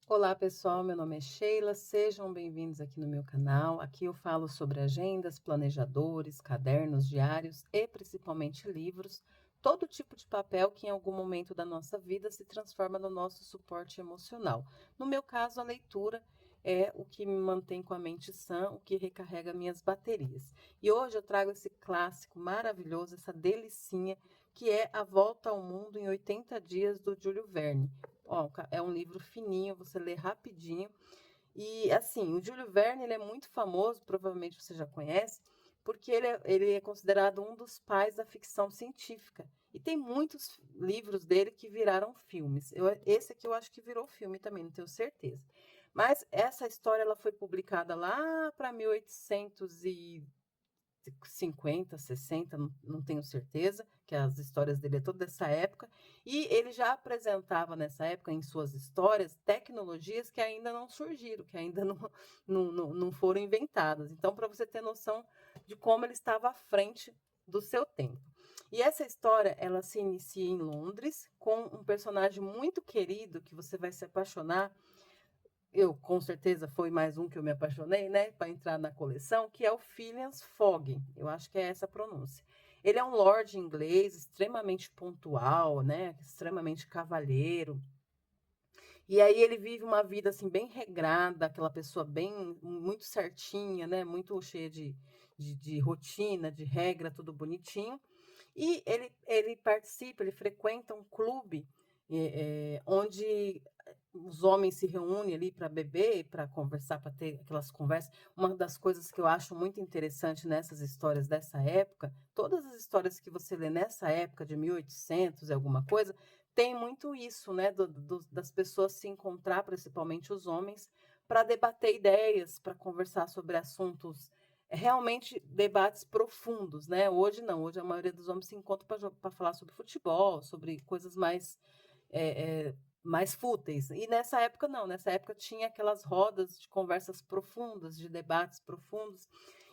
Olá pessoal, meu nome é Sheila, sejam bem-vindos aqui no meu canal. Aqui eu falo sobre agendas, planejadores, cadernos diários e principalmente livros, todo tipo de papel que em algum momento da nossa vida se transforma no nosso suporte emocional. No meu caso, a leitura é o que me mantém com a mente sã, o que recarrega minhas baterias. E hoje eu trago esse clássico maravilhoso, essa delicinha, que é A Volta ao Mundo em 80 Dias, do Júlio Verne. Ó, é um livro fininho, você lê rapidinho. E assim, o Júlio Verne, ele é muito famoso, provavelmente você já conhece, porque ele é considerado um dos pais da ficção científica. E tem muitos livros dele que viraram filmes. Esse aqui eu acho que virou filme também, não tenho certeza. Mas essa história ela foi publicada lá para 1800 50, 60, não tenho certeza, que as histórias dele é toda dessa época, e ele já apresentava nessa época, em suas histórias, tecnologias que ainda não surgiram, que ainda não foram inventadas. Então, para você ter noção de como ele estava à frente do seu tempo. E essa história, ela se inicia em Londres, com um personagem muito querido, que você vai se apaixonar. Eu, com certeza, foi mais um que eu me apaixonei, né, para entrar na coleção, que é o Phileas Fogg. Eu acho que é essa a pronúncia. Ele é um lord inglês extremamente pontual, né, extremamente cavalheiro. E aí ele vive uma vida assim bem regrada, aquela pessoa bem muito certinha, né, muito cheia de rotina, de regra, tudo bonitinho. E ele participa, ele frequenta um clube onde os homens se reúnem ali para beber, para conversar, para ter aquelas conversas. Uma das coisas que eu acho muito interessante nessas histórias dessa época, todas as histórias que você lê nessa época de 1800 e alguma coisa, tem muito isso, né, das pessoas se encontrar, principalmente os homens, para debater ideias, para conversar sobre assuntos realmente debates profundos, né? Hoje não, hoje a maioria dos homens se encontra para falar sobre futebol, sobre coisas mais fúteis. E nessa época não, nessa época tinha aquelas rodas de conversas profundas, de debates profundos.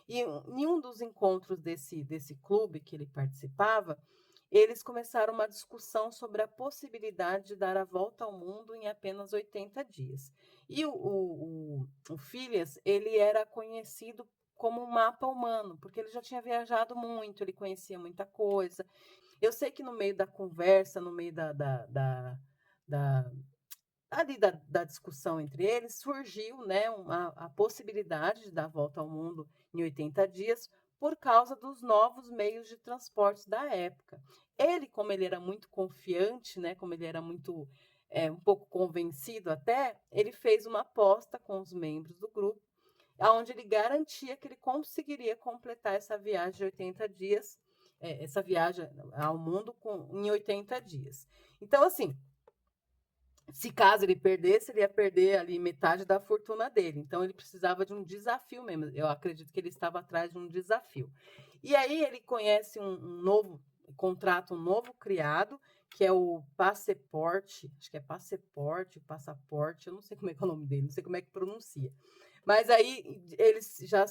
E em um dos encontros desse clube que ele participava, eles começaram uma discussão sobre a possibilidade de dar a volta ao mundo em apenas 80 dias. E o Phileas, ele era conhecido como um mapa humano, porque ele já tinha viajado muito, ele conhecia muita coisa. Eu sei que no meio da conversa, no meio da, ali da discussão entre eles, surgiu, né, a possibilidade de dar a volta ao mundo em 80 dias por causa dos novos meios de transporte da época. Ele, como ele era muito confiante, né, como ele era muito um pouco convencido até, ele fez uma aposta com os membros do grupo, onde ele garantia que ele conseguiria completar essa viagem de 80 dias, essa viagem ao mundo em 80 dias. Então, assim, se caso ele perdesse, ele ia perder ali metade da fortuna dele. Então ele precisava de um desafio mesmo. Eu acredito que ele estava atrás de um desafio. E aí ele conhece um novo, contrata um novo criado, que é o Passaporte, acho que é Passaporte, eu não sei como é que é o nome dele, não sei como é que pronuncia. Mas aí eles já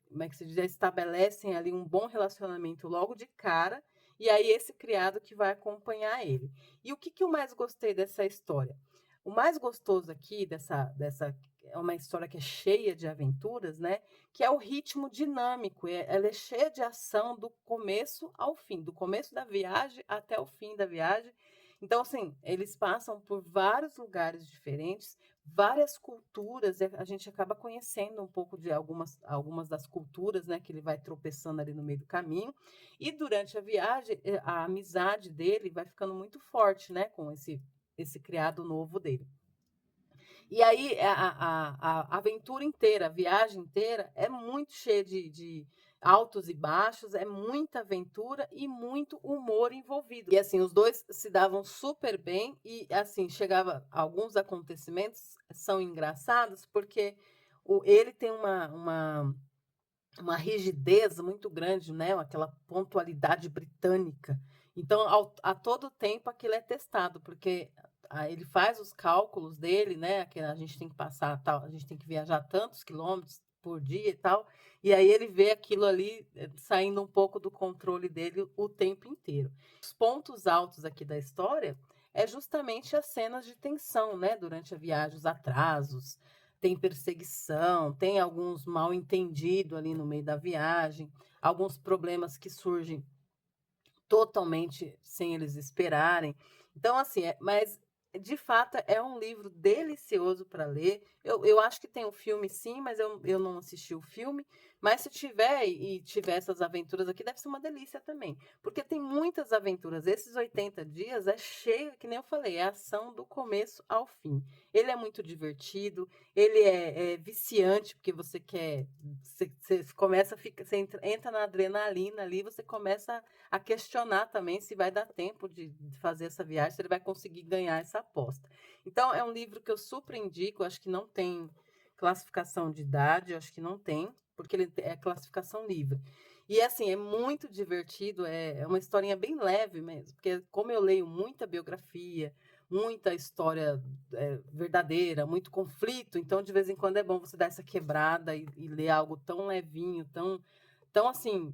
como é que se diz, estabelecem ali um bom relacionamento logo de cara, e aí esse criado que vai acompanhar ele. E o que, que eu mais gostei dessa história? O mais gostoso aqui dessa é uma história que é cheia de aventuras, né? Que é o ritmo dinâmico. Ela é cheia de ação do começo ao fim, do começo da viagem até o fim da viagem. Então, assim, eles passam por vários lugares diferentes, várias culturas, e a gente acaba conhecendo um pouco de algumas das culturas, né? Que ele vai tropeçando ali no meio do caminho. E durante a viagem, a amizade dele vai ficando muito forte, né, com esse criado novo dele. E aí a aventura inteira, a viagem inteira é muito cheia de altos e baixos, é muita aventura e muito humor envolvido. E assim, os dois se davam super bem e assim, chegava alguns acontecimentos são engraçados porque ele tem uma rigidez muito grande, né? Aquela pontualidade britânica. Então, a todo tempo aquilo é testado, porque ele faz os cálculos dele, né? Que a gente tem que passar tal, a gente tem que viajar tantos quilômetros por dia e tal, e aí ele vê aquilo ali saindo um pouco do controle dele o tempo inteiro. Os pontos altos aqui da história é justamente as cenas de tensão, né, durante a viagem, os atrasos, tem perseguição, tem alguns mal-entendidos ali no meio da viagem, alguns problemas que surgem totalmente sem eles esperarem. Então, assim, mas de fato é um livro delicioso para ler. Eu acho que tem um filme sim, mas eu não assisti o filme. Mas se tiver e tiver essas aventuras aqui, deve ser uma delícia também. Porque tem muitas aventuras. Esses 80 dias é cheio, que nem eu falei, é ação do começo ao fim. Ele é muito divertido, ele é viciante, porque você quer. Você começa a ficar, você entra na adrenalina ali, você começa a questionar também se vai dar tempo de fazer essa viagem, se ele vai conseguir ganhar essa aposta. Então, é um livro que eu super indico, acho que não tem classificação de idade, acho que não tem, porque ele é classificação livre. E assim, é muito divertido, é uma historinha bem leve mesmo, porque como eu leio muita biografia, muita história verdadeira, muito conflito, então de vez em quando é bom você dar essa quebrada e ler algo tão levinho, tão assim,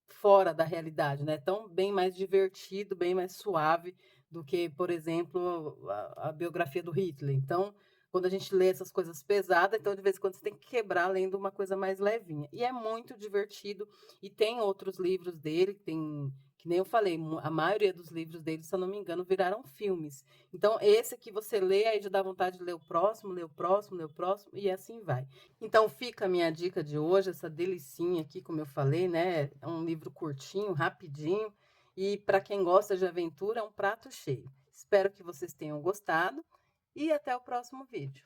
fora da realidade, né? Tão bem mais divertido, bem mais suave do que, por exemplo, a biografia do Hitler. Então, quando a gente lê essas coisas pesadas, então de vez em quando você tem que quebrar lendo uma coisa mais levinha. E é muito divertido. E tem outros livros dele, que nem eu falei, a maioria dos livros dele, se eu não me engano, viraram filmes. Então, esse que você lê, aí já dá vontade de ler o próximo, ler o próximo, ler o próximo, e assim vai. Então fica a minha dica de hoje, essa delicinha aqui, como eu falei, né? É um livro curtinho, rapidinho, e para quem gosta de aventura, é um prato cheio. Espero que vocês tenham gostado e até o próximo vídeo.